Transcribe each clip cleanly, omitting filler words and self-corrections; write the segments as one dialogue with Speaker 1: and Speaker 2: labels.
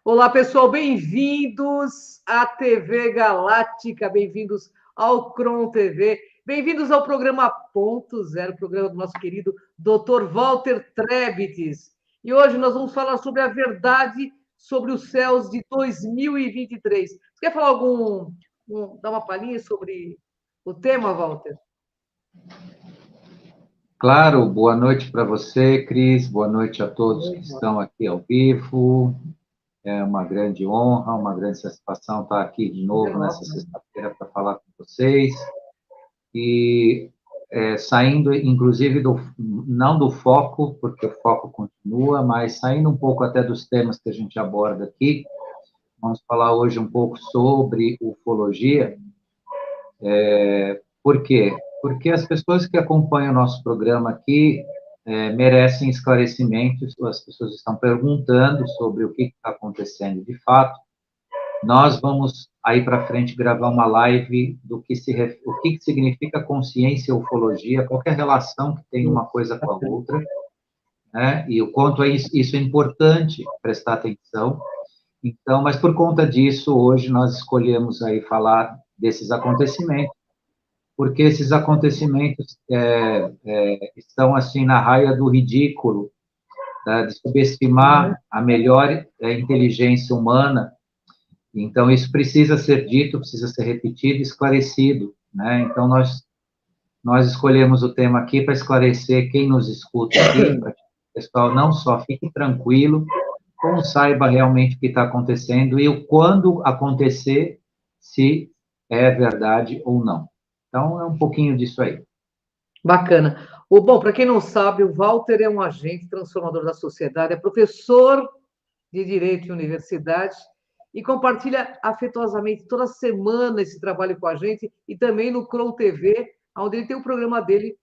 Speaker 1: Olá, pessoal, bem-vindos à TV Galáctica, bem-vindos ao Cron TV, bem-vindos ao programa Ponto Zero, programa do nosso querido Dr. Walter Trebits. E hoje nós vamos falar sobre a verdade sobre os céus de 2023. Você quer falar dar uma palhinha sobre o tema, Walter?
Speaker 2: Claro, boa noite para você, Cris, boa noite a todos que estão aqui ao vivo. É uma grande honra, uma grande satisfação estar aqui de novo nessa sexta-feira para falar com vocês. E saindo, inclusive, não do foco, porque o foco continua, mas saindo um pouco até dos temas que a gente aborda aqui, vamos falar hoje um pouco sobre ufologia. Por quê? Porque as pessoas que acompanham o nosso programa aqui merecem esclarecimentos, as pessoas estão perguntando sobre o que está acontecendo de fato. Nós vamos, aí para frente, gravar uma live do que o que significa consciência e ufologia, qualquer relação que tem uma coisa com a outra, né? E o quanto isso é importante prestar atenção. Então, mas por conta disso, hoje nós escolhemos aí falar desses acontecimentos, porque esses acontecimentos estão, assim, na raia do ridículo, tá? De subestimar a melhor inteligência humana. Então, isso precisa ser dito, precisa ser repetido, esclarecido, né? Então, nós escolhemos o tema aqui para esclarecer quem nos escuta aqui, para que o pessoal não só fique tranquilo, como saiba realmente o que está acontecendo e o quando acontecer, se é verdade ou não. Então, é um pouquinho disso aí.
Speaker 1: Bacana. Bom, para quem não sabe, o Walter é um agente transformador da sociedade, é professor de Direito em universidade e compartilha afetuosamente toda semana esse trabalho com a gente e também no Cron TV, onde ele tem o programa dele,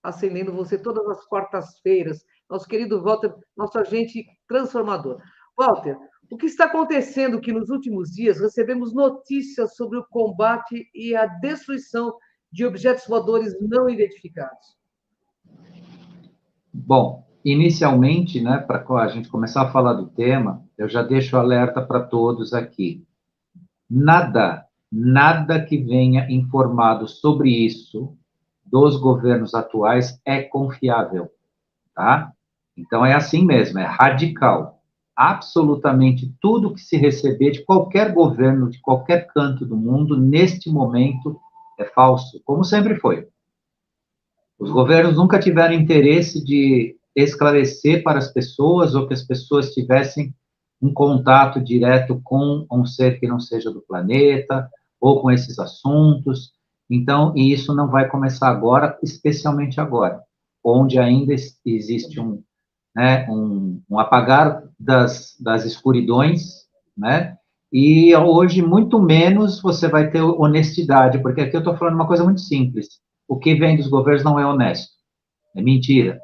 Speaker 1: Acendendo Você, todas as quartas-feiras. Nosso querido Walter, nosso agente transformador. Walter, o que está acontecendo que nos últimos dias recebemos notícias sobre o combate e a destruição de objetos voadores não identificados?
Speaker 2: Bom, inicialmente, né, para a gente começar a falar do tema, eu já deixo alerta para todos aqui. Nada que venha informado sobre isso dos governos atuais é confiável, tá? Então, é assim mesmo, é radical. Absolutamente tudo que se receber de qualquer governo, de qualquer canto do mundo, neste momento, é falso, como sempre foi. Os governos nunca tiveram interesse de esclarecer para as pessoas ou que as pessoas tivessem um contato direto com um ser que não seja do planeta ou com esses assuntos. Então, e isso não vai começar agora, especialmente agora, onde ainda existe um apagar das escuridões, né? E hoje, muito menos, você vai ter honestidade, porque aqui eu estou falando uma coisa muito simples. O que vem dos governos não é honesto, é mentira,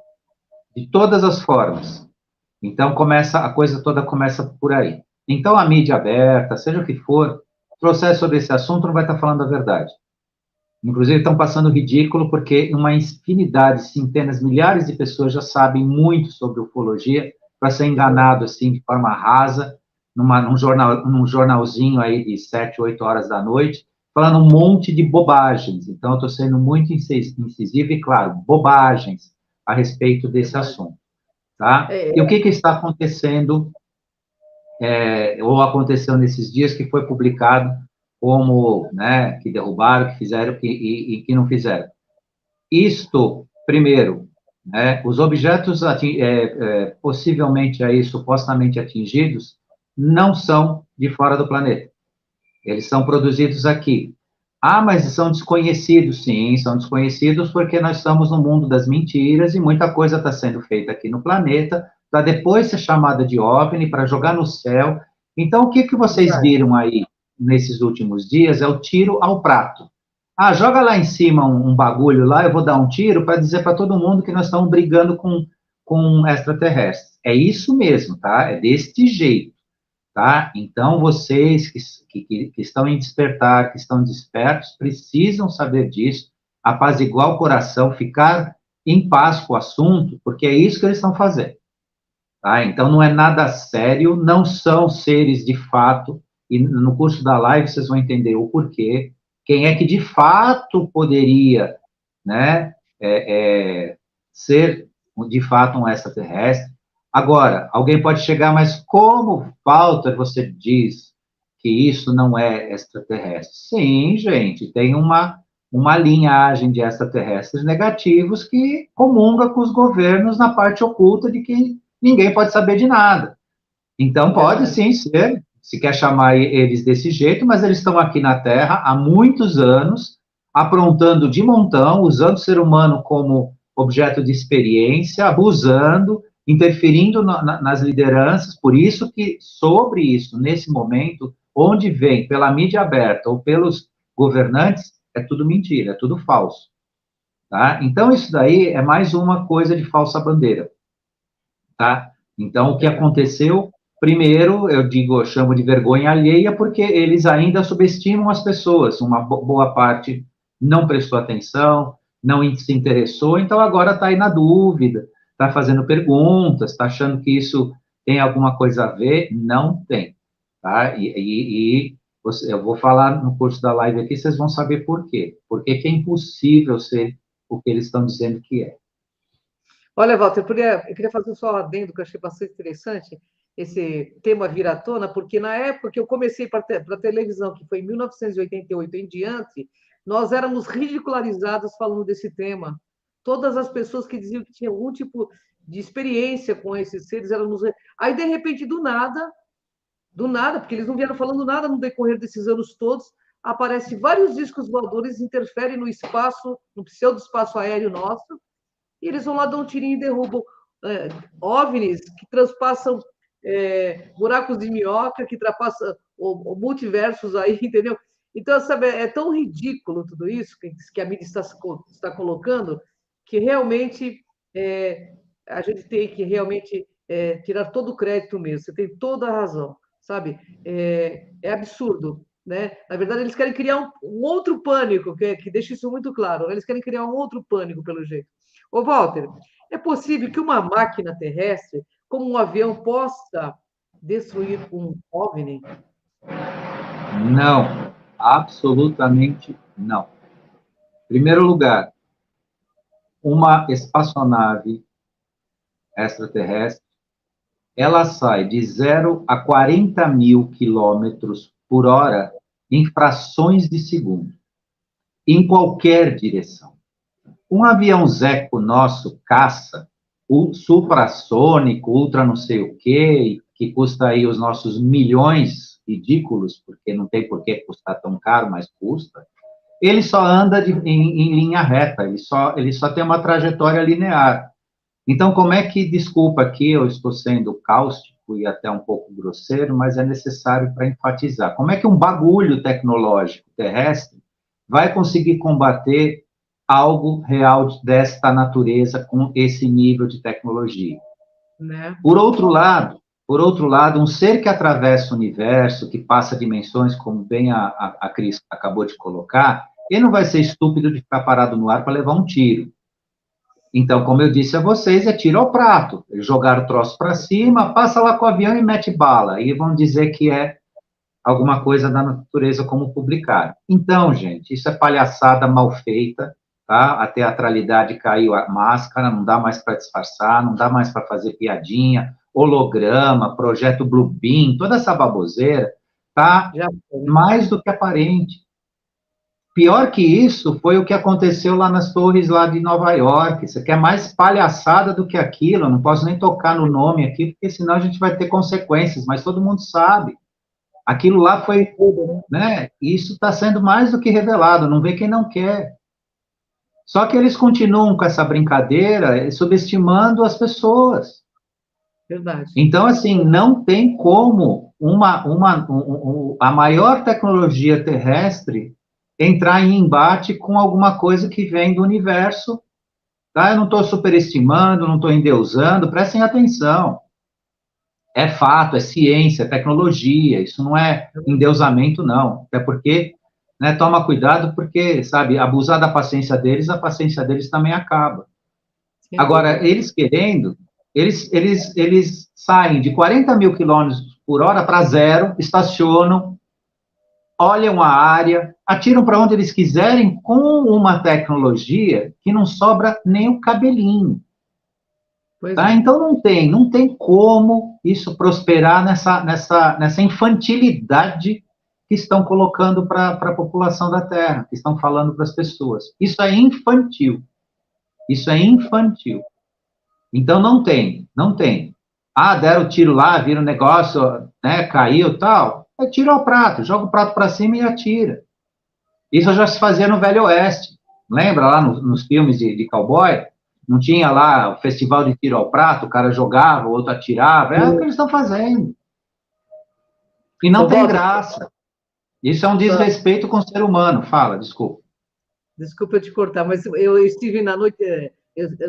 Speaker 2: de todas as formas. Então, a coisa toda começa por aí. Então, a mídia aberta, seja o que for, trouxer sobre esse assunto não vai estar falando a verdade. Inclusive, estão passando ridículo, porque uma infinidade, centenas, milhares de pessoas já sabem muito sobre ufologia, para ser enganado, assim, de forma rasa, num jornalzinho aí de 7, 8 horas da noite, falando um monte de bobagens. Então, eu estou sendo muito incisivo e, claro, bobagens a respeito desse assunto, tá? E o que está acontecendo, ou aconteceu nesses dias, que foi publicado como, né, que derrubaram, que fizeram e que não fizeram. Isto, primeiro, né, os objetos possivelmente aí, supostamente atingidos, não são de fora do planeta. Eles são produzidos aqui. Ah, mas são desconhecidos, sim, são desconhecidos porque nós estamos no mundo das mentiras e muita coisa está sendo feita aqui no planeta para depois ser chamada de OVNI, para jogar no céu. Então, o que vocês viram aí nesses últimos dias é o tiro ao prato. Ah, joga lá em cima um bagulho lá, eu vou dar um tiro para dizer para todo mundo que nós estamos brigando com extraterrestres. É isso mesmo, tá? É deste jeito, tá? Então, vocês que estão em despertar, que estão despertos, precisam saber disso, apaziguar o coração, ficar em paz com o assunto, porque é isso que eles estão fazendo. Tá? Então, não é nada sério, não são seres de fato, e no curso da live vocês vão entender o porquê, quem é que de fato poderia, né, ser de fato um extraterrestre. Agora, alguém pode chegar, mas como, Walter, você diz que isso não é extraterrestre? Sim, gente, tem uma linhagem de extraterrestres negativos que comunga com os governos na parte oculta de que ninguém pode saber de nada. Então, pode sim ser, se quer chamar eles desse jeito, mas eles estão aqui na Terra há muitos anos, aprontando de montão, usando o ser humano como objeto de experiência, abusando, interferindo nas lideranças. Por isso que, sobre isso, nesse momento, onde vem pela mídia aberta ou pelos governantes, é tudo mentira, é tudo falso. Tá? Então, isso daí é mais uma coisa de falsa bandeira. Tá? Então, o que aconteceu, primeiro, eu chamo de vergonha alheia, porque eles ainda subestimam as pessoas, uma boa parte não prestou atenção, não se interessou, então agora está aí na dúvida, está fazendo perguntas, está achando que isso tem alguma coisa a ver, não tem, tá? Eu vou falar no curso da live aqui, vocês vão saber por quê, porque é impossível ser o que eles estão dizendo que é.
Speaker 1: Olha, Walter, eu queria fazer só um adendo, que eu achei bastante interessante esse tema vir à tona, porque na época que eu comecei para a televisão, que foi em 1988 em diante, nós éramos ridicularizados falando desse tema. Todas as pessoas que diziam que tinham algum tipo de experiência com esses seres, éramos... Aí, de repente, do nada, porque eles não vieram falando nada no decorrer desses anos todos, aparecem vários discos voadores, interferem no espaço, no pseudo-espaço aéreo nosso, e eles vão lá, dão um tirinho e derrubam OVNIs que transpassam buracos de minhoca, que ultrapassam o multiversos aí, entendeu? Então, sabe, é tão ridículo tudo isso que a mídia está colocando, que realmente a gente tem que realmente tirar todo o crédito mesmo. Você tem toda a razão, sabe? É absurdo, né? Na verdade, eles querem criar um outro pânico, que deixa isso muito claro, né? Eles querem criar um outro pânico, pelo jeito. Ô, Walter, é possível que uma máquina terrestre, como um avião, possa destruir um OVNI?
Speaker 2: Não, absolutamente não. Em primeiro lugar, uma espaçonave extraterrestre, ela sai de 0 a 40 mil quilômetros por hora em frações de segundo, em qualquer direção. Um avião Zeco nosso, caça, o suprassônico, ultra não sei o quê, que custa aí os nossos milhões ridículos, porque não tem por que custar tão caro, mas custa, ele só anda em linha reta, ele só tem uma trajetória linear. Então, como é que, desculpa aqui, eu estou sendo cáustico e até um pouco grosseiro, mas é necessário para enfatizar. Como é que um bagulho tecnológico terrestre vai conseguir combater algo real desta natureza com esse nível de tecnologia?
Speaker 1: Né?
Speaker 2: Por outro lado, um ser que atravessa o universo, que passa dimensões, como bem a Cris acabou de colocar, ele não vai ser estúpido de ficar parado no ar para levar um tiro. Então, como eu disse a vocês, é tiro ao prato. Eles jogaram o troço para cima, passa lá com o avião e mete bala. E vão dizer que é alguma coisa da natureza como publicar. Então, gente, isso é palhaçada mal feita, tá? A teatralidade caiu a máscara, não dá mais para disfarçar, não dá mais para fazer piadinha, holograma, projeto Bluebeam, toda essa baboseira, tá mais do que aparente. Pior que isso foi o que aconteceu lá nas torres lá de Nova York. Isso aqui é mais palhaçada do que aquilo. Eu não posso nem tocar no nome aqui, porque senão a gente vai ter consequências, mas todo mundo sabe. Aquilo lá foi, né? Isso está sendo mais do que revelado, não vê quem não quer. Só que eles continuam com essa brincadeira, subestimando as pessoas.
Speaker 1: Verdade.
Speaker 2: Então, assim, não tem como a maior tecnologia terrestre entrar em embate com alguma coisa que vem do universo, tá? Eu não estou superestimando, não estou endeusando, prestem atenção. É fato, é ciência, é tecnologia, isso não é endeusamento, não. Até porque, né, toma cuidado, porque, sabe, abusar da paciência deles, a paciência deles também acaba. Agora, eles eles saem de 40 mil quilômetros por hora para zero, estacionam, olham a área, atiram para onde eles quiserem com uma tecnologia que não sobra nem o cabelinho. Tá? Então não tem como isso prosperar nessa infantilidade que estão colocando para a população da Terra, que estão falando para as pessoas. Isso é infantil. Isso é infantil. Então não tem. Ah, deram o tiro lá, viram o negócio, né, caiu, tal. Tira ao prato, joga o prato para cima e atira. Isso já se fazia no Velho Oeste. Lembra lá nos filmes de cowboy? Não tinha lá o festival de tiro ao prato, o cara jogava, o outro atirava. É o que eles estão fazendo. E não tem graça. Isso é um desrespeito com o ser humano. Fala, desculpa.
Speaker 1: Desculpa eu te cortar, mas eu estive na noite,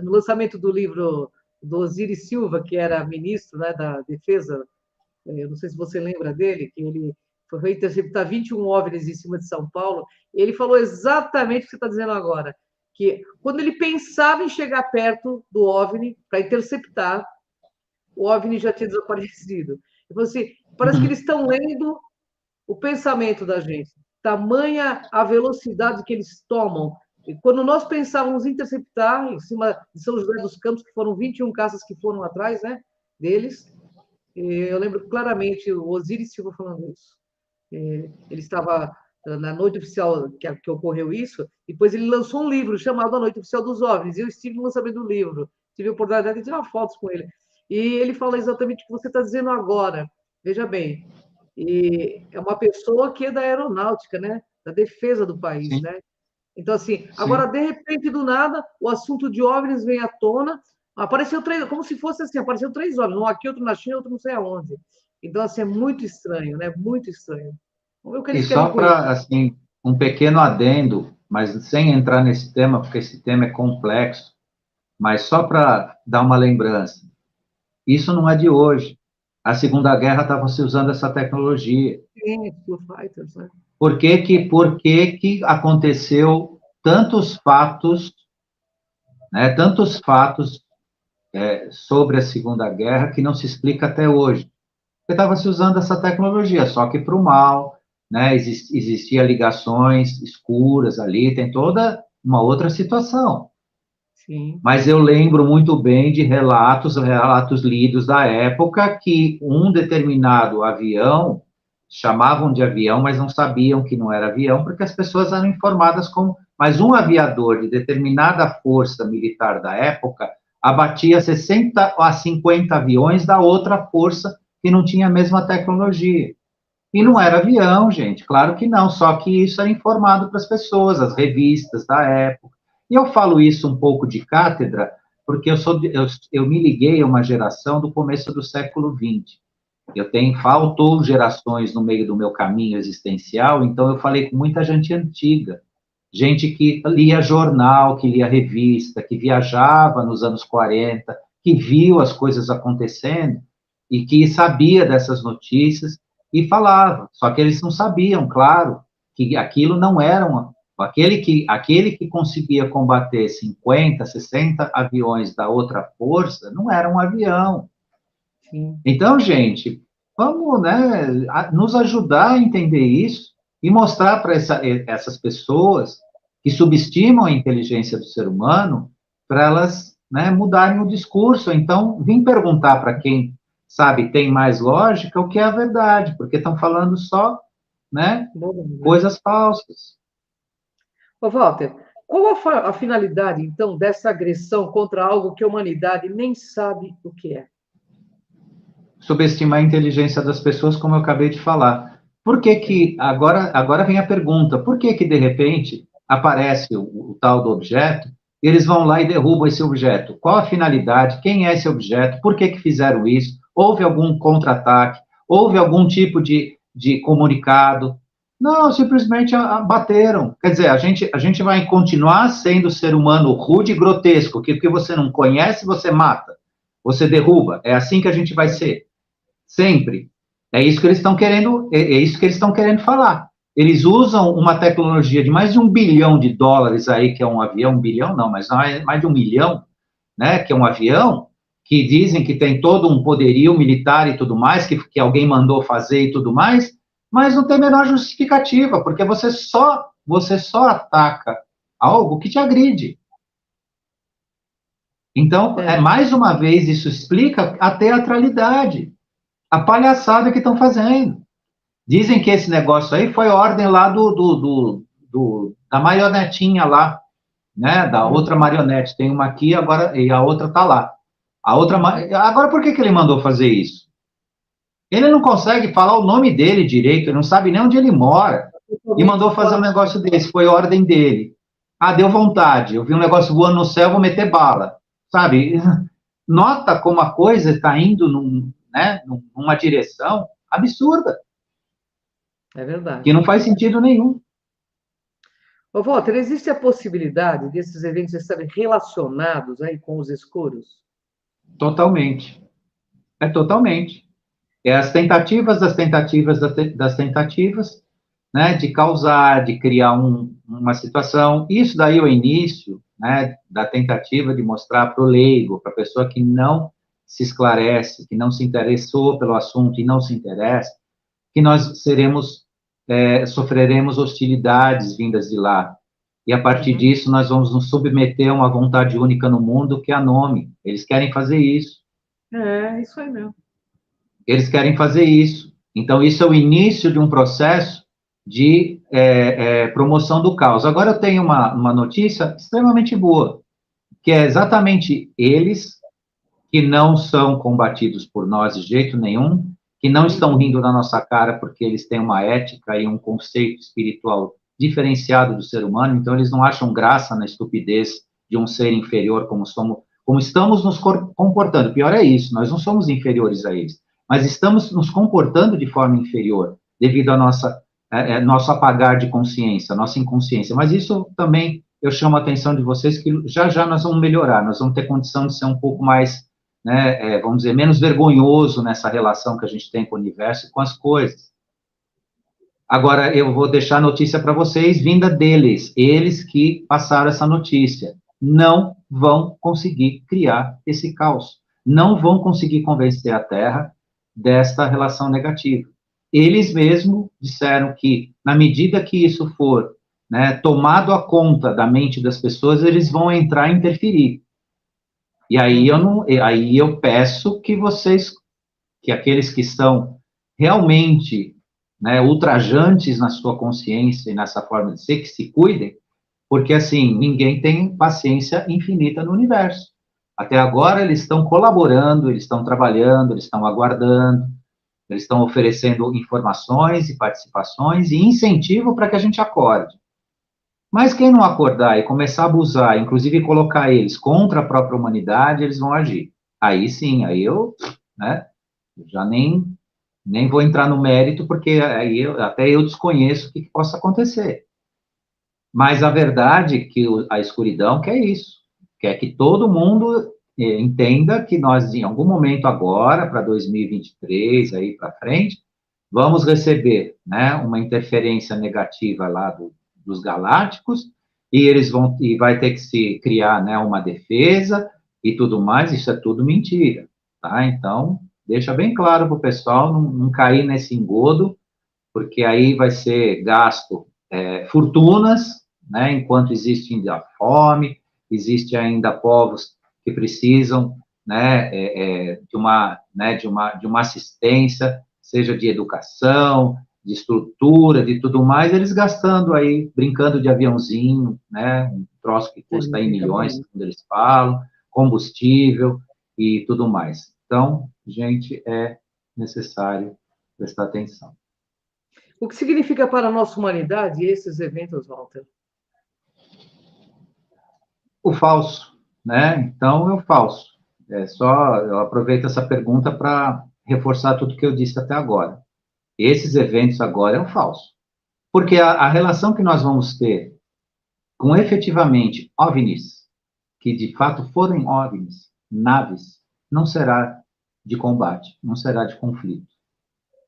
Speaker 1: no lançamento do livro do Osiris Silva, que era ministro, né, da Defesa. Eu não sei se você lembra dele, que ele foi interceptar 21 OVNIs em cima de São Paulo. Ele falou exatamente o que você está dizendo agora, que quando ele pensava em chegar perto do OVNI para interceptar, o OVNI já tinha desaparecido. Ele falou assim, parece que eles estão lendo o pensamento da gente, tamanha a velocidade que eles tomam. E quando nós pensávamos em interceptar, em cima de São José dos Campos, que foram 21 caças que foram atrás, né, deles, eu lembro claramente o Osiris Silva falando isso. Ele estava na noite oficial que ocorreu isso, e depois ele lançou um livro chamado A Noite Oficial dos OVNIs, e eu estive no lançamento do livro, tive a oportunidade de tirar fotos com ele. E ele fala exatamente o que você está dizendo agora. Veja bem, e é uma pessoa que é da aeronáutica, né? Da defesa do país,
Speaker 2: Sim.
Speaker 1: né? Então, assim,
Speaker 2: Sim.
Speaker 1: Agora, de repente, do nada, o assunto de OVNIs vem à tona, apareceu 3, como se fosse assim, apareceu 3 OVNIs, um aqui, outro na China, outro não sei aonde. Então, assim, é muito estranho, né? Muito estranho. Vamos ver o que eles querem
Speaker 2: só para, assim, um pequeno adendo, mas sem entrar nesse tema, porque esse tema é complexo, mas só para dar uma lembrança, isso não é de hoje. A Segunda Guerra estava se usando essa tecnologia.
Speaker 1: Sim, Foo Fighters, né?
Speaker 2: Por que aconteceu tantos fatos, né, sobre a Segunda Guerra que não se explica até hoje? Porque estava se usando essa tecnologia, só que para o mal, né, existia ligações escuras ali, tem toda uma outra situação.
Speaker 1: Sim.
Speaker 2: Mas eu lembro muito bem de relatos lidos da época que um determinado avião, chamavam de avião, mas não sabiam que não era avião, porque as pessoas eram informadas como... Mas um aviador de determinada força militar da época abatia 60 a 50 aviões da outra força que não tinha a mesma tecnologia. E não era avião, gente, claro que não, só que isso era informado para as pessoas, as revistas da época. E eu falo isso um pouco de cátedra, porque eu me liguei a uma geração do começo do século XX. Faltou gerações no meio do meu caminho existencial, então eu falei com muita gente antiga, gente que lia jornal, que lia revista, que viajava nos anos 40, que viu as coisas acontecendo e que sabia dessas notícias e falava. Só que eles não sabiam, claro, que aquilo não era aquele que conseguia combater 50, 60 aviões da outra força, não era um avião.
Speaker 1: Sim.
Speaker 2: Então, gente, vamos, né, nos ajudar a entender isso e mostrar para essas pessoas que subestimam a inteligência do ser humano, para elas, né, mudarem o discurso. Então, vim perguntar para quem sabe, tem mais lógica, o que é a verdade, porque estão falando só, né, coisas falsas.
Speaker 1: Ô, Walter, qual a finalidade, então, dessa agressão contra algo que a humanidade nem sabe o que é?
Speaker 2: Subestimar a inteligência das pessoas, como eu acabei de falar. Por que agora vem a pergunta, por que de repente aparece o tal do objeto, e eles vão lá e derrubam esse objeto? Qual a finalidade? Quem é esse objeto? Por que fizeram isso? Houve algum contra-ataque? Houve algum tipo de comunicado? Não, simplesmente bateram. Quer dizer, a gente vai continuar sendo ser humano rude e grotesco, que porque você não conhece, você mata, você derruba. É assim que a gente vai ser. Sempre. É isso que eles estão querendo, é isso que eles estão querendo falar. Eles usam uma tecnologia de mais de $1 bilhão aí, que é um avião, $1 bilhão não, mas mais de 1 milhão, né, que é um avião, que dizem que tem todo um poderio militar e tudo mais, que alguém mandou fazer e tudo mais, mas não tem a menor justificativa, porque você só ataca algo que te agride. Então, mais uma vez, isso explica a teatralidade, a palhaçada que estão fazendo. Dizem que esse negócio aí foi ordem lá da marionetinha lá, né? Da outra marionete. Tem uma aqui agora e a outra está lá. Agora, por que ele mandou fazer isso? Ele não consegue falar o nome dele direito, ele não sabe nem onde ele mora. E mandou fazer um negócio desse, foi ordem dele. Ah, deu vontade, eu vi um negócio voando no céu, vou meter bala. Sabe? Nota como a coisa está indo numa direção absurda.
Speaker 1: É verdade.
Speaker 2: Que não faz sentido nenhum.
Speaker 1: Ô, Walter, existe a possibilidade desses eventos estarem relacionados aí com os escuros?
Speaker 2: Totalmente. Totalmente. As tentativas das tentativas das tentativas, né, de causar, de criar uma situação. Isso daí é o início, né, da tentativa de mostrar para o leigo, para a pessoa que não se esclarece, que não se interessou pelo assunto e não se interessa, que nós sofreremos hostilidades vindas de lá. E a partir disso, nós vamos nos submeter a uma vontade única no mundo, que é a nome. Eles querem fazer isso.
Speaker 1: Isso aí mesmo.
Speaker 2: Eles querem fazer isso. Então, isso é o início de um processo de promoção do caos. Agora, eu tenho uma notícia extremamente boa, que é exatamente eles, que não são combatidos por nós de jeito nenhum, que não estão rindo na nossa cara porque eles têm uma ética e um conceito espiritual diferenciado do ser humano, então eles não acham graça na estupidez de um ser inferior como estamos nos comportando. Pior é isso, nós não somos inferiores a eles, mas estamos nos comportando de forma inferior devido ao nosso apagar de consciência, nossa inconsciência. Mas isso também eu chamo a atenção de vocês que já nós vamos melhorar, nós vamos ter condição de ser um pouco mais, vamos dizer, menos vergonhoso nessa relação que a gente tem com o universo e com as coisas. Agora, eu vou deixar a notícia para vocês, vinda deles, eles que passaram essa notícia. Não vão conseguir criar esse caos. Não vão conseguir convencer a Terra desta relação negativa. Eles mesmos disseram que, na medida que isso for tomado a conta da mente das pessoas, eles vão entrar e interferir. E aí eu peço que aqueles que são realmente ultrajantes na sua consciência e nessa forma de ser, que se cuidem, porque, assim, ninguém tem paciência infinita no universo. Até agora, eles estão colaborando, eles estão trabalhando, eles estão aguardando, eles estão oferecendo informações e participações e incentivo para que a gente acorde. Mas quem não acordar e começar a abusar, inclusive colocar eles contra a própria humanidade, eles vão agir. Aí sim, aí eu já nem vou entrar no mérito, porque aí até eu desconheço o que possa acontecer. Mas a verdade é que a escuridão quer isso, quer que todo mundo entenda que nós, em algum momento agora, para 2023, aí para frente, vamos receber uma interferência negativa lá dos galácticos, e vai ter que se criar uma defesa e tudo mais, isso é tudo mentira, tá? Então, deixa bem claro para o pessoal não cair nesse engodo, porque aí vai ser gasto fortunas, enquanto existe ainda fome, existe ainda povos que precisam de uma assistência, seja de educação, de estrutura, de tudo mais, eles gastando aí, brincando de aviãozinho, um troço que custa aí milhões, quando eles falam, combustível e tudo mais. Então, gente, é necessário prestar atenção.
Speaker 1: O que significa para a nossa humanidade esses eventos, Walter?
Speaker 2: O falso, Então, é o falso. Eu aproveito essa pergunta para reforçar tudo que eu disse até agora. Esses eventos agora é o falso. Porque a relação que nós vamos ter com efetivamente OVNIs, que de fato forem OVNIs, naves, não será de combate, não será de conflito.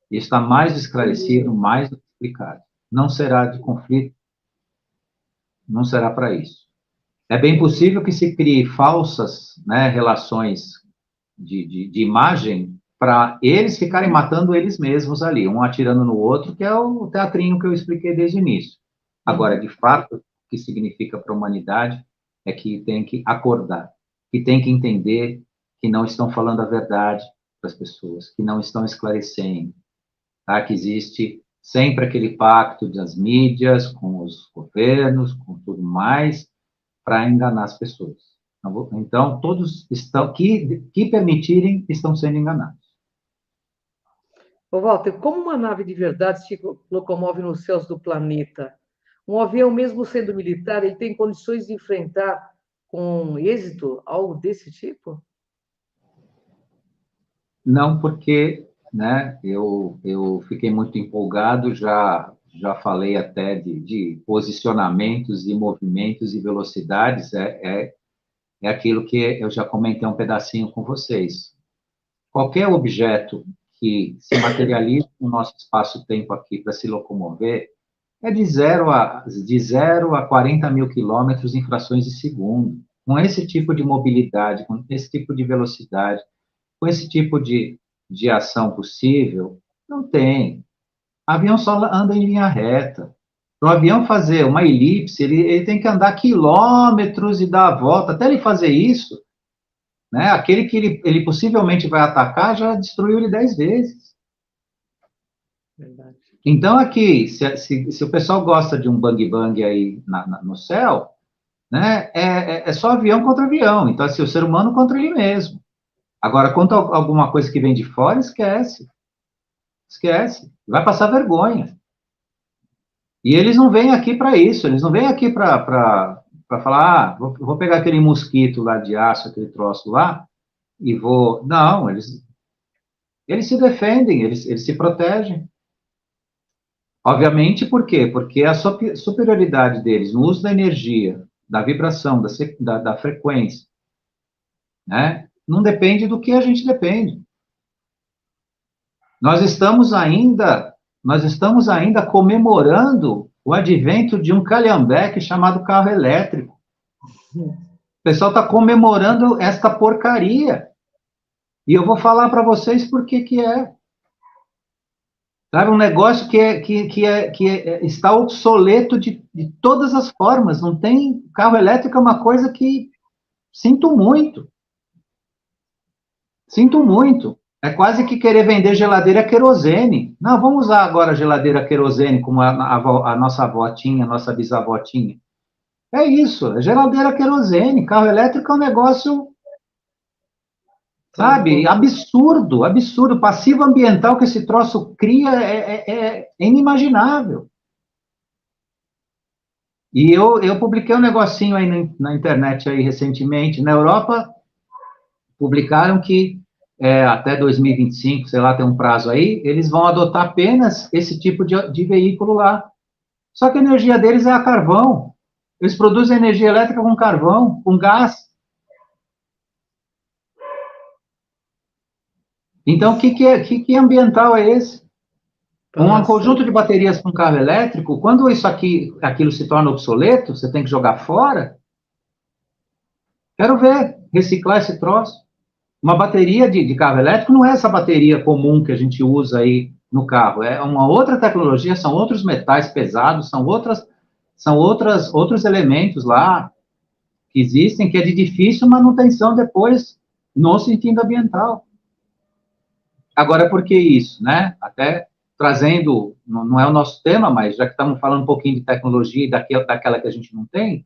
Speaker 2: Isso está mais esclarecido, mais explicado. Não será de conflito, não será para isso. É bem possível que se crie falsas relações de imagem para eles ficarem matando eles mesmos ali, um atirando no outro, que é o teatrinho que eu expliquei desde o início. Agora, de fato, o que significa para a humanidade é que tem que acordar, que tem que entender que não estão falando a verdade para as pessoas, que não estão esclarecendo, tá? Que existe sempre aquele pacto das mídias com os governos, com tudo mais, para enganar as pessoas. Então, todos estão que permitirem estão sendo enganados.
Speaker 1: Ô, Walter, como uma nave de verdade se locomove nos céus do planeta? Um avião, mesmo sendo militar, ele tem condições de enfrentar com êxito algo desse tipo?
Speaker 2: Não, porque, né, eu fiquei muito empolgado, já falei até de posicionamentos e movimentos e velocidades, é aquilo que eu já comentei um pedacinho com vocês. Qualquer objeto que se materializa no nosso espaço-tempo aqui para se locomover é de zero a 40 mil quilômetros em frações de segundo. Com esse tipo de mobilidade, com esse tipo de velocidade, com esse tipo de ação possível, não tem. O avião só anda em linha reta. Para o avião fazer uma elipse, ele tem que andar quilômetros e dar a volta. Até ele fazer isso, né, aquele que ele possivelmente vai atacar já destruiu ele 10 vezes.
Speaker 1: Verdade.
Speaker 2: Então, aqui, se o pessoal gosta de um bang-bang aí no céu, né, é só avião contra avião. Então, assim, o ser humano contra ele mesmo. Agora, quanto a alguma coisa que vem de fora, esquece. Esquece. Vai passar vergonha. E eles não vêm aqui para isso. Eles não vêm aqui para falar, vou pegar aquele mosquito lá de aço, aquele troço lá, e vou... Não, eles se defendem, eles se protegem. Obviamente, por quê? Porque a superioridade deles no uso da energia, da vibração, da frequência, né, não depende do que a gente depende. Nós estamos ainda comemorando o advento de um calhambeque chamado carro elétrico. O pessoal está comemorando esta porcaria. E eu vou falar para vocês por que é. Sabe, um negócio que está obsoleto de todas as formas. Não tem... Carro elétrico é uma coisa que sinto muito. Sinto muito. É quase que querer vender geladeira querosene. Não, vamos usar agora a geladeira querosene, como a nossa avó tinha, a nossa bisavó tinha. É isso, é geladeira querosene. Carro elétrico é um negócio, sabe, absurdo, absurdo. O passivo ambiental que esse troço cria é inimaginável. E eu publiquei um negocinho aí na internet aí recentemente. Na Europa, publicaram que até 2025, sei lá, tem um prazo aí, eles vão adotar apenas esse tipo de veículo lá. Só que a energia deles é a carvão. Eles produzem energia elétrica com carvão, com gás. Então, que ambiental é esse? Um conjunto de baterias para um carro elétrico, quando aquilo se torna obsoleto, você tem que jogar fora. Quero ver, reciclar esse troço. Uma bateria de carro elétrico não é essa bateria comum que a gente usa aí no carro. É uma outra tecnologia, são outros metais pesados, são outros elementos lá que existem, que é de difícil manutenção depois no sentido ambiental. Agora, por que isso, né? Até trazendo, não é o nosso tema, mas já que estamos falando um pouquinho de tecnologia e daquela que a gente não tem,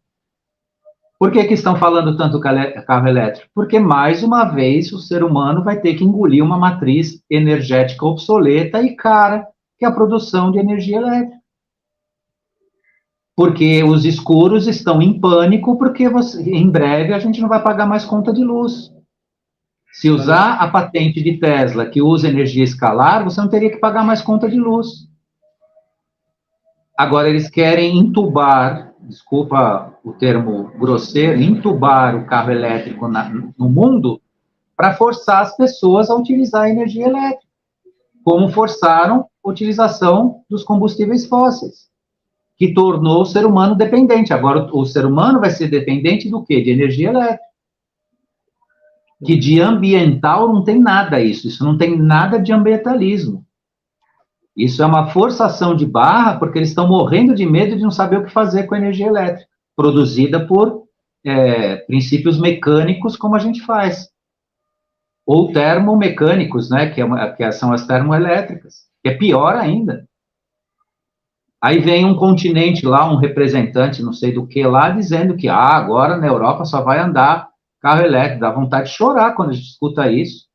Speaker 2: por que estão falando tanto carro elétrico? Porque, mais uma vez, o ser humano vai ter que engolir uma matriz energética obsoleta e cara, que é a produção de energia elétrica. Porque os escuros estão em pânico, porque em breve a gente não vai pagar mais conta de luz. Se usar a patente de Tesla, que usa energia escalar, você não teria que pagar mais conta de luz. Agora, eles querem entubar, desculpa o termo grosseiro, entubar o carro elétrico no mundo para forçar as pessoas a utilizar a energia elétrica, como forçaram a utilização dos combustíveis fósseis, que tornou o ser humano dependente. Agora, o ser humano vai ser dependente do quê? De energia elétrica. Que de ambiental não tem nada isso não tem nada de ambientalismo. Isso é uma forçação de barra, porque eles estão morrendo de medo de não saber o que fazer com a energia elétrica, produzida por princípios mecânicos, como a gente faz. Ou termomecânicos, né, que são as termoelétricas, que é pior ainda. Aí vem um continente lá, um representante, não sei do que lá, dizendo que agora na Europa só vai andar carro elétrico. Dá vontade de chorar quando a gente escuta isso.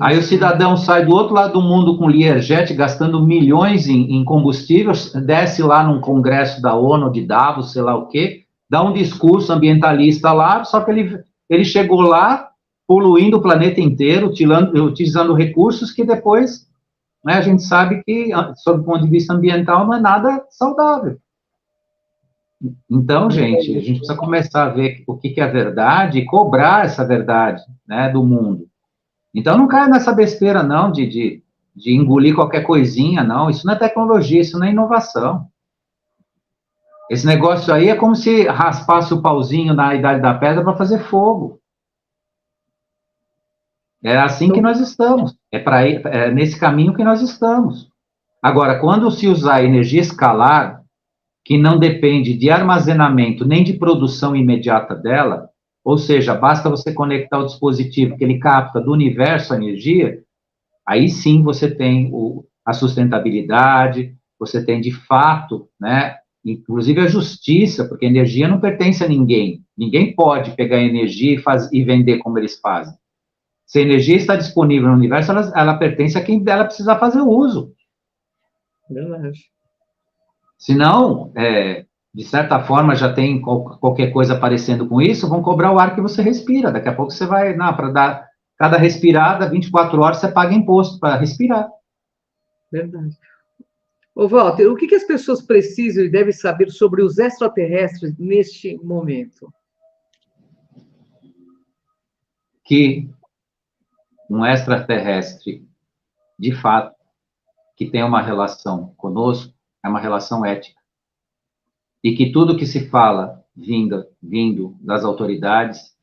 Speaker 2: Aí o cidadão sai do outro lado do mundo com Learjet, gastando milhões em combustível, desce lá num congresso da ONU, de Davos, sei lá o quê, dá um discurso ambientalista lá, só que ele chegou lá poluindo o planeta inteiro, utilizando recursos que depois, né, a gente sabe que, sob o ponto de vista ambiental, não é nada saudável. Então, gente, a gente precisa começar a ver o que é a verdade e cobrar essa verdade, né, do mundo. Então, não caia nessa besteira, não, de engolir qualquer coisinha, não. Isso não é tecnologia, isso não é inovação. Esse negócio aí é como se raspasse o pauzinho na Idade da Pedra para fazer fogo. É assim que nós estamos. É nesse caminho que nós estamos. Agora, quando se usar energia escalar, que não depende de armazenamento nem de produção imediata dela, ou seja, basta você conectar o dispositivo que ele capta do universo a energia, aí sim você tem a sustentabilidade, você tem de fato, né, inclusive a justiça, porque a energia não pertence a ninguém. Ninguém pode pegar energia e vender como eles fazem. Se a energia está disponível no universo, ela pertence a quem dela precisa fazer o uso.
Speaker 1: Verdade.
Speaker 2: Senão, de certa forma, já tem qualquer coisa parecendo com isso, vão cobrar o ar que você respira. Daqui a pouco você vai, para dar cada respirada, 24 horas, você paga imposto para respirar.
Speaker 1: Verdade. Ô, Walter, o que as pessoas precisam e devem saber sobre os extraterrestres neste momento?
Speaker 2: Que um extraterrestre, de fato, que tem uma relação conosco, é uma relação ética. E que tudo que se fala vindo das autoridades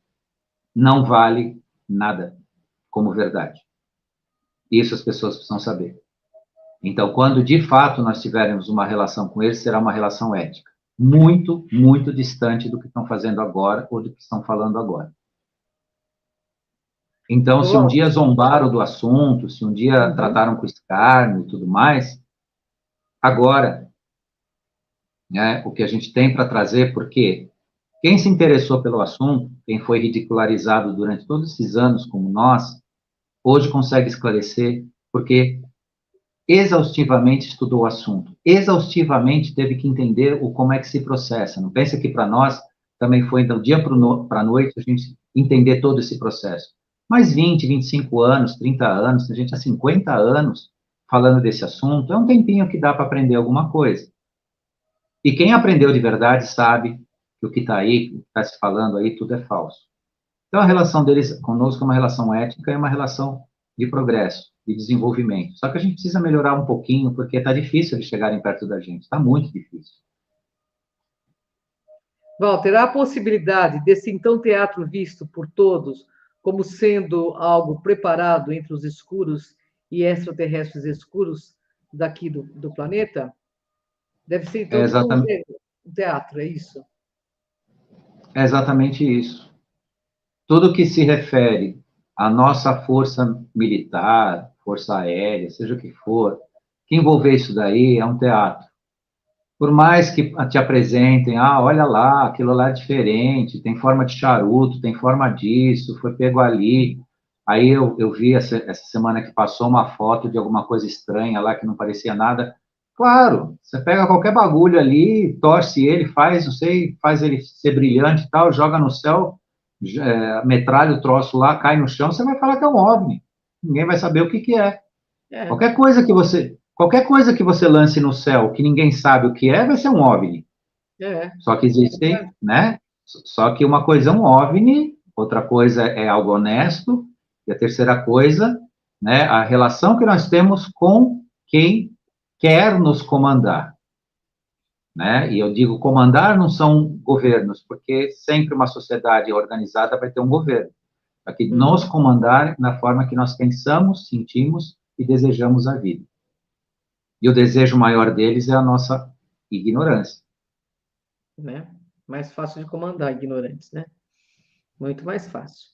Speaker 2: não vale nada como verdade. Isso as pessoas precisam saber. Então, quando de fato nós tivermos uma relação com eles, será uma relação ética. Muito, muito distante do que estão fazendo agora ou do que estão falando agora. Então, se um dia zombaram do assunto, se um dia trataram com escárnio e tudo mais, agora, né, o que a gente tem para trazer, porque quem se interessou pelo assunto, quem foi ridicularizado durante todos esses anos como nós, hoje consegue esclarecer, porque exaustivamente estudou o assunto, exaustivamente teve que entender como é que se processa. Não pensa que para nós também foi do dia para a noite a gente entender todo esse processo. Mas 20, 25 anos, 30 anos, tem gente há 50 anos falando desse assunto, é um tempinho que dá para aprender alguma coisa. E quem aprendeu de verdade sabe que o que está aí, o que está se falando aí, tudo é falso. Então, a relação deles conosco é uma relação ética e uma relação de progresso, de desenvolvimento. Só que a gente precisa melhorar um pouquinho, porque está difícil eles chegarem perto da gente, está muito difícil.
Speaker 1: Walter, há a possibilidade desse, então, teatro visto por todos como sendo algo preparado entre os escuros e extraterrestres escuros daqui do planeta? Deve ser, então, um teatro, é isso?
Speaker 2: É exatamente isso. Tudo que se refere à nossa força militar, força aérea, seja o que for, que envolver isso daí é um teatro. Por mais que te apresentem, olha lá, aquilo lá é diferente, tem forma de charuto, tem forma disso, foi pego ali. Aí eu vi essa semana que passou uma foto de alguma coisa estranha lá que não parecia nada. Claro, você pega qualquer bagulho ali, torce ele, faz, não sei, faz ele ser brilhante e tal, joga no céu, metralha o troço lá, cai no chão, você vai falar que é um OVNI. Ninguém vai saber o que é. Qualquer coisa que você lance no céu que ninguém sabe o que vai ser um OVNI. Só que existem, né? Só que uma coisa é um OVNI, outra coisa é algo honesto, e a terceira coisa, né, a relação que nós temos com quem quer nos comandar. né? E eu digo comandar não são governos, porque sempre uma sociedade organizada vai ter um governo, para que nos comandar na forma que nós pensamos, sentimos e desejamos a vida. E o desejo maior deles é a nossa ignorância.
Speaker 1: Né? Mais fácil de comandar ignorantes, né? Muito mais fácil.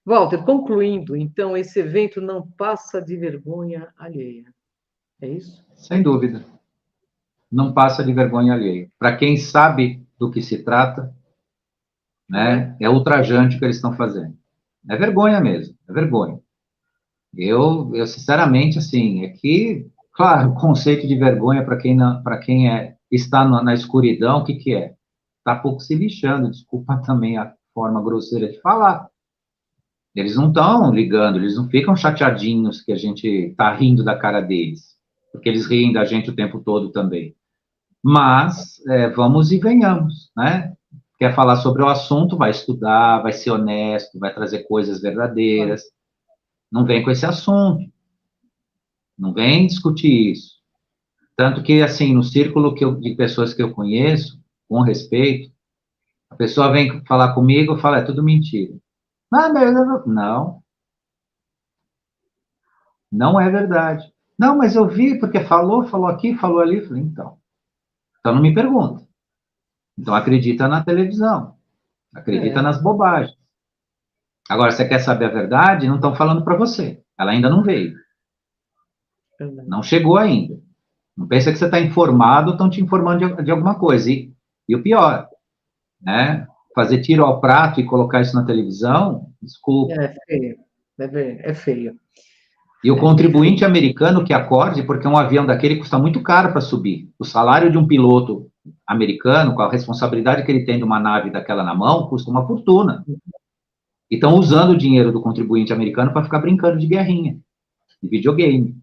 Speaker 1: Walter, concluindo, então, esse evento não passa de vergonha alheia. É isso?
Speaker 2: Sem dúvida. Não passa de vergonha alheia. Para quem sabe do que se trata, né, é ultrajante o que eles estão fazendo. É vergonha mesmo, é vergonha. Eu sinceramente, assim, é que, claro, o conceito de vergonha para quem, está na escuridão, o que que é? Está pouco se lixando, desculpa também a forma grosseira de falar. Eles não estão ligando, eles não ficam chateadinhos que a gente está rindo da cara deles, porque eles riem da gente o tempo todo também. Mas vamos e venhamos, né? Quer falar sobre o assunto, vai estudar, vai ser honesto, vai trazer coisas verdadeiras. Não vem com esse assunto, não vem discutir isso. Tanto que, assim, no círculo de pessoas que eu conheço, com respeito, a pessoa vem falar comigo e fala, é tudo mentira. Não, não é verdade. Não, mas eu vi, porque falou aqui, falou ali. Falei, então não me pergunta. Então acredita na televisão, acredita nas bobagens. Agora, você quer saber a verdade? Não estão falando para você. Ela ainda não veio. Não chegou ainda. Não pensa que você está informado ou estão te informando de alguma coisa. E o pior, né? Fazer tiro ao prato e colocar isso na televisão, desculpa.
Speaker 1: É feio. É feio.
Speaker 2: E o contribuinte americano que acorde, porque um avião daquele custa muito caro para subir. O salário de um piloto americano, com a responsabilidade que ele tem de uma nave daquela na mão, custa uma fortuna. E estão usando o dinheiro do contribuinte americano para ficar brincando de guerrinha, de videogame.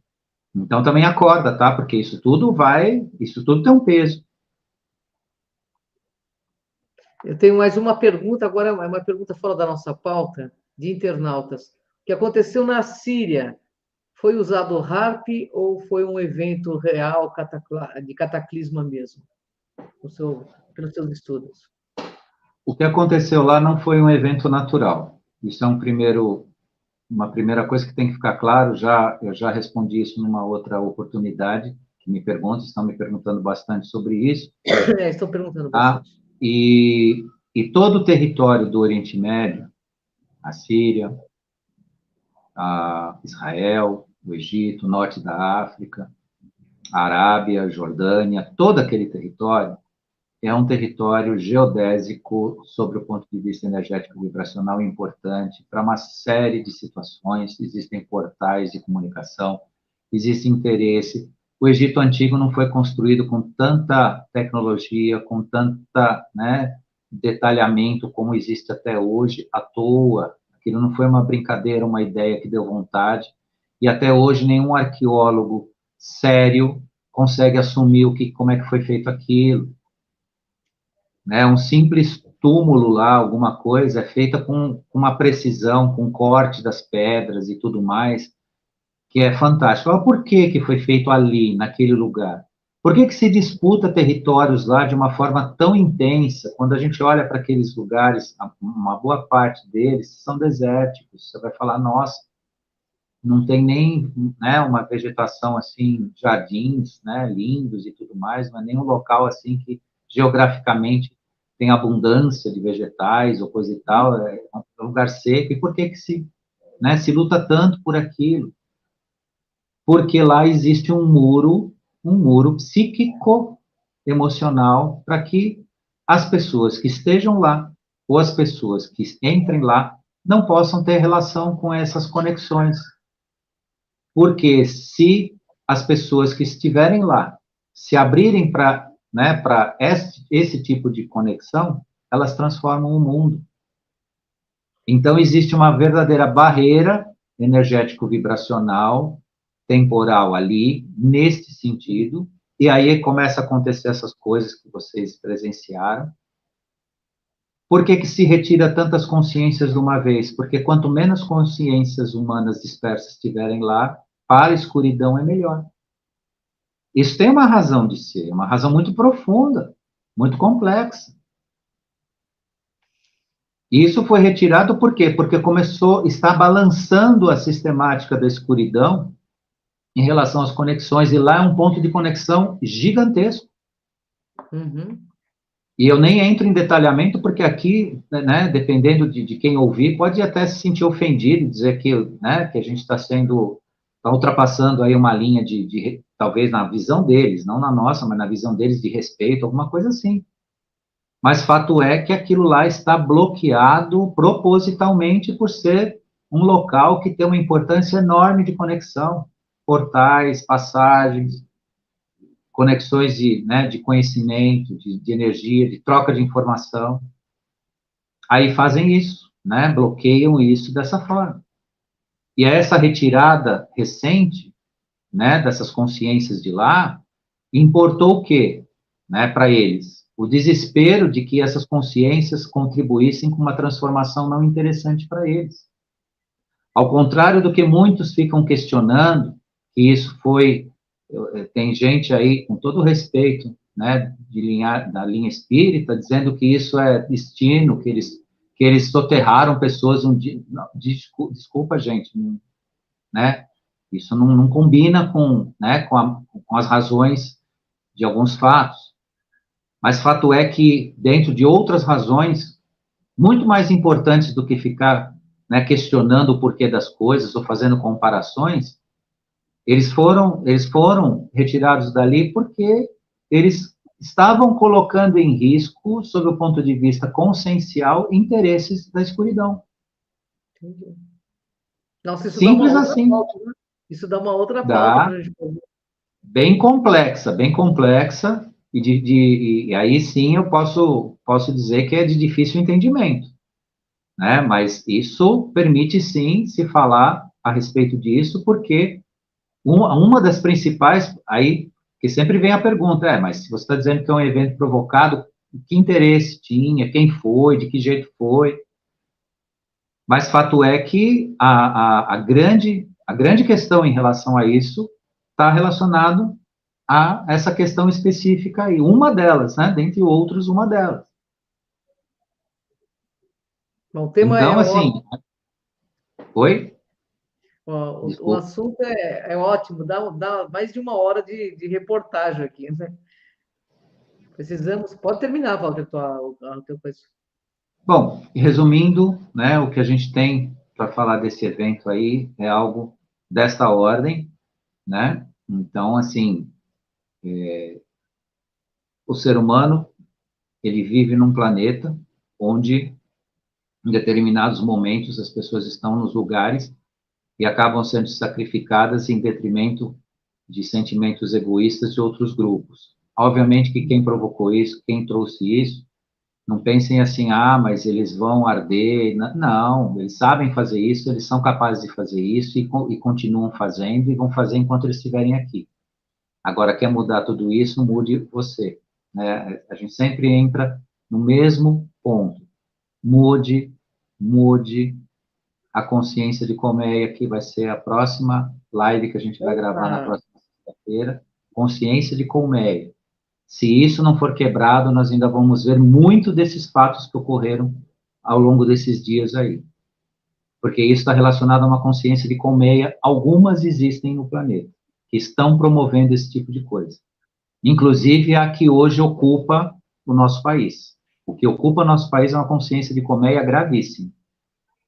Speaker 2: Então também acorda, tá? Porque isso tudo tem um peso.
Speaker 1: Eu tenho mais uma pergunta, agora é uma pergunta fora da nossa pauta, de internautas. O que aconteceu na Síria? Foi usado o HARP ou foi um evento real de cataclisma mesmo? Pelos seus estudos.
Speaker 2: O que aconteceu lá não foi um evento natural. Isso é uma primeira coisa que tem que ficar claro. Eu já respondi isso numa outra oportunidade, que estão me perguntando bastante sobre isso.
Speaker 1: Estão perguntando bastante.
Speaker 2: E todo o território do Oriente Médio, a Síria, a Israel, o Egito, o norte da África, a Arábia, a Jordânia, todo aquele território é um território geodésico, sobre o ponto de vista energético vibracional, importante para uma série de situações. Existem portais de comunicação, existe interesse. O Egito Antigo não foi construído com tanta tecnologia, com tanta, né, detalhamento como existe até hoje, à toa. Aquilo não foi uma brincadeira, uma ideia que deu vontade. E até hoje nenhum arqueólogo sério consegue assumir como é que foi feito aquilo. Né? Um simples túmulo lá, alguma coisa, é feita com uma precisão, com corte das pedras e tudo mais, que é fantástico. Mas por que foi feito ali, naquele lugar? Por que se disputa territórios lá de uma forma tão intensa? Quando a gente olha para aqueles lugares, uma boa parte deles são desérticos. Você vai falar, nossa, não tem nem, né, uma vegetação assim, jardins, né, lindos e tudo mais, não é nem um local assim que geograficamente tem abundância de vegetais ou coisa e tal, é um lugar seco. E por que se luta tanto por aquilo? Porque lá existe um muro psíquico, emocional, para que as pessoas que estejam lá, ou as pessoas que entrem lá, não possam ter relação com essas conexões. Porque se as pessoas que estiverem lá se abrirem para, né, para esse tipo de conexão, elas transformam o mundo. Então, existe uma verdadeira barreira energético-vibracional, temporal ali, neste sentido, e aí começa a acontecer essas coisas que vocês presenciaram. Por que se retira tantas consciências de uma vez? Porque quanto menos consciências humanas dispersas estiverem lá, para a escuridão é melhor. Isso tem uma razão de ser, uma razão muito profunda, muito complexa. E isso foi retirado por quê? Porque está balançando a sistemática da escuridão em relação às conexões, e lá é um ponto de conexão gigantesco.
Speaker 1: Uhum.
Speaker 2: E eu nem entro em detalhamento, porque aqui, né, dependendo de quem ouvir, pode até se sentir ofendido, dizer que, né, que a gente está ultrapassando aí uma linha talvez na visão deles, não na nossa, mas na visão deles de respeito, alguma coisa assim. Mas fato é que aquilo lá está bloqueado propositalmente por ser um local que tem uma importância enorme de conexão, portais, passagens, conexões de conhecimento, de energia, de troca de informação. Aí fazem isso, né? Bloqueiam isso dessa forma. E essa retirada recente, né, dessas consciências de lá, importou o quê, né, para eles? O desespero de que essas consciências contribuíssem com uma transformação não interessante para eles. Ao contrário do que muitos ficam questionando, que isso foi, tem gente aí, com todo respeito, né, da linha espírita, dizendo que isso é destino, que eles soterraram pessoas um dia. Não, desculpa, gente, né? Isso não combina né, com as razões de alguns fatos. Mas fato é que, dentro de outras razões, muito mais importantes do que ficar, né, questionando o porquê das coisas ou fazendo comparações, eles foram retirados dali porque eles estavam colocando em risco, sob o ponto de vista consciencial, interesses da escuridão.
Speaker 1: Entendi. Nossa, isso dá uma
Speaker 2: Simples
Speaker 1: outra
Speaker 2: assim.
Speaker 1: pauta, né? Isso dá uma outra pauta
Speaker 2: Dá.
Speaker 1: para a gente fazer.
Speaker 2: Bem complexa, e aí sim eu posso dizer que é de difícil entendimento, né? Mas isso permite sim se falar a respeito disso, porque uma das principais, aí, que sempre vem a pergunta, mas se você está dizendo que é um evento provocado, que interesse tinha, quem foi, de que jeito foi? Mas fato é que a grande questão em relação a isso está relacionado a essa questão específica aí, uma delas, né? Dentre outros, uma delas.
Speaker 1: Bom, o tema é
Speaker 2: Então, assim,
Speaker 1: ótimo.
Speaker 2: oi?
Speaker 1: O
Speaker 2: Desculpa.
Speaker 1: assunto é ótimo, dá mais de uma hora de reportagem aqui, né? Precisamos. Pode terminar, Walter, a tua coisa.
Speaker 2: Bom, resumindo, né, o que a gente tem para falar desse evento aí é algo desta ordem, né? Então, assim, o ser humano, ele vive num planeta onde, em determinados momentos, as pessoas estão nos lugares e acabam sendo sacrificadas em detrimento de sentimentos egoístas de outros grupos. Obviamente que quem provocou isso, quem trouxe isso, não pensem assim, mas eles vão arder. Não, eles sabem fazer isso, eles são capazes de fazer isso e continuam fazendo e vão fazer enquanto eles estiverem aqui. Agora, quer mudar tudo isso, mude você. Né? A gente sempre entra no mesmo ponto. Mude a consciência de colmeia, que vai ser a próxima live que a gente vai gravar na próxima sexta-feira. Consciência de colmeia. Se isso não for quebrado, nós ainda vamos ver muito desses fatos que ocorreram ao longo desses dias aí. Porque isso está relacionado a uma consciência de colmeia. Algumas existem no planeta, que estão promovendo esse tipo de coisa. Inclusive a que hoje ocupa o nosso país. O que ocupa o nosso país é uma consciência de colmeia gravíssima.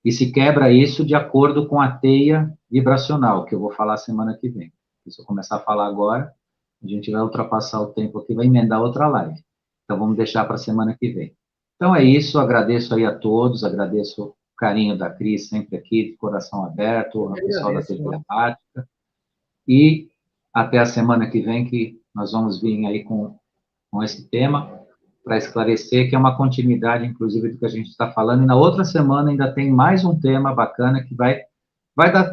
Speaker 2: E se quebra isso de acordo com a teia vibracional, que eu vou falar semana que vem. Se eu começar a falar agora, a gente vai ultrapassar o tempo aqui, vai emendar outra live. Então, vamos deixar para a semana que vem. Então, é isso. Agradeço aí a todos, agradeço o carinho da Cris, sempre aqui, de coração aberto, ao pessoal da TV Apática. E até a semana que vem, que nós vamos vir aí com esse tema, para esclarecer, que é uma continuidade, inclusive, do que a gente está falando. E na outra semana ainda tem mais um tema bacana que vai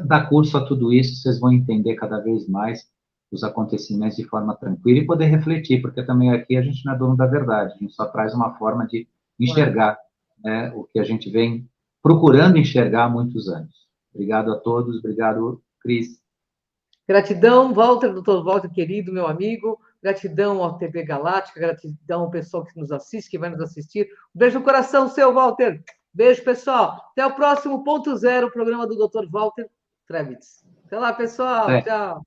Speaker 2: dar curso a tudo isso, vocês vão entender cada vez mais os acontecimentos de forma tranquila e poder refletir, porque também aqui a gente não é dono da verdade, a gente só traz uma forma de enxergar, né, o que a gente vem procurando enxergar há muitos anos. Obrigado a todos, obrigado, Cris.
Speaker 1: Gratidão, Walter, doutor Walter, querido, meu amigo. Gratidão ao TV Galáctica, gratidão ao pessoal que nos assiste, que vai nos assistir. Beijo no coração seu, Walter. Beijo, pessoal. Até o próximo Ponto Zero, programa do Dr. Walter Trevitz. Até lá, pessoal.
Speaker 2: É.
Speaker 1: Tchau.